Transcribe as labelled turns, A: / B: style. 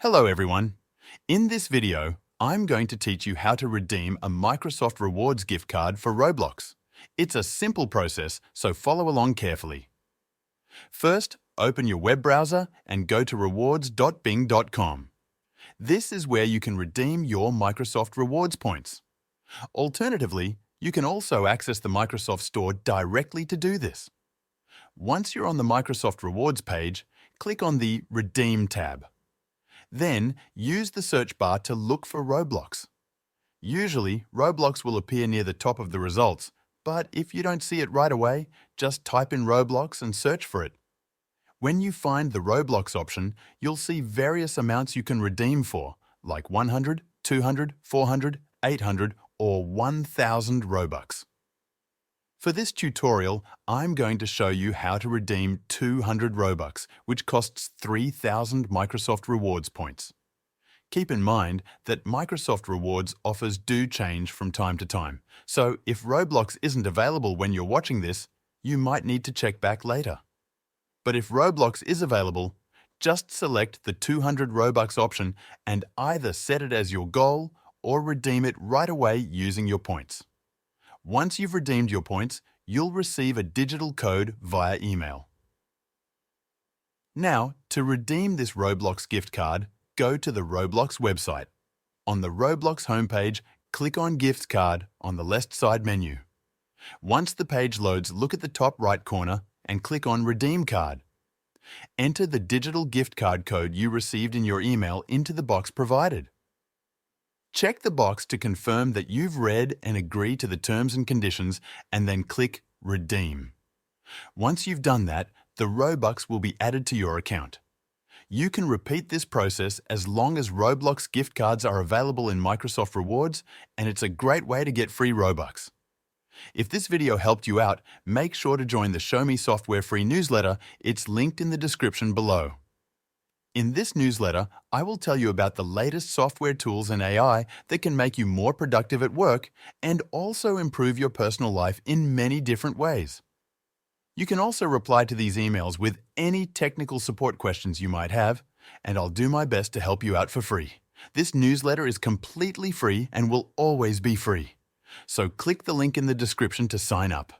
A: Hello everyone. In this video, I'm going to teach you how to redeem a Microsoft Rewards gift card for Roblox. It's a simple process, so follow along carefully. First, open your web browser and go to rewards.bing.com. This is where you can redeem your Microsoft Rewards points. Alternatively, you can also access the Microsoft Store directly to do this. Once you're on the Microsoft Rewards page, click on the Redeem tab. Then, use the search bar to look for Roblox. Usually, Roblox will appear near the top of the results, but if you don't see it right away, just type in Roblox and search for it. When you find the Roblox option, you'll see various amounts you can redeem for, like 100, 200, 400, 800, or 1000 Robux. For this tutorial, I'm going to show you how to redeem 200 Robux, which costs 3,000 Microsoft Rewards points. Keep in mind that Microsoft Rewards offers do change from time to time, so if Roblox isn't available when you're watching this, you might need to check back later. But if Roblox is available, just select the 200 Robux option and either set it as your goal or redeem it right away using your points. Once you've redeemed your points, you'll receive a digital code via email. Now, to redeem this Roblox gift card, go to the Roblox website. On the Roblox homepage, click on Gift Card on the left side menu. Once the page loads, look at the top right corner and click on Redeem Card. Enter the digital gift card code you received in your email into the box provided. Check the box to confirm that you've read and agree to the terms and conditions and then click Redeem. Once you've done that, the Robux will be added to your account. You can repeat this process as long as Roblox gift cards are available in Microsoft Rewards, and it's a great way to get free Robux. If this video helped you out, make sure to join the Show Me Software free newsletter. It's linked in the description below. In this newsletter, I will tell you about the latest software tools and AI that can make you more productive at work and also improve your personal life in many different ways. You can also reply to these emails with any technical support questions you might have, and I'll do my best to help you out for free. This newsletter is completely free and will always be free. So click the link in the description to sign up.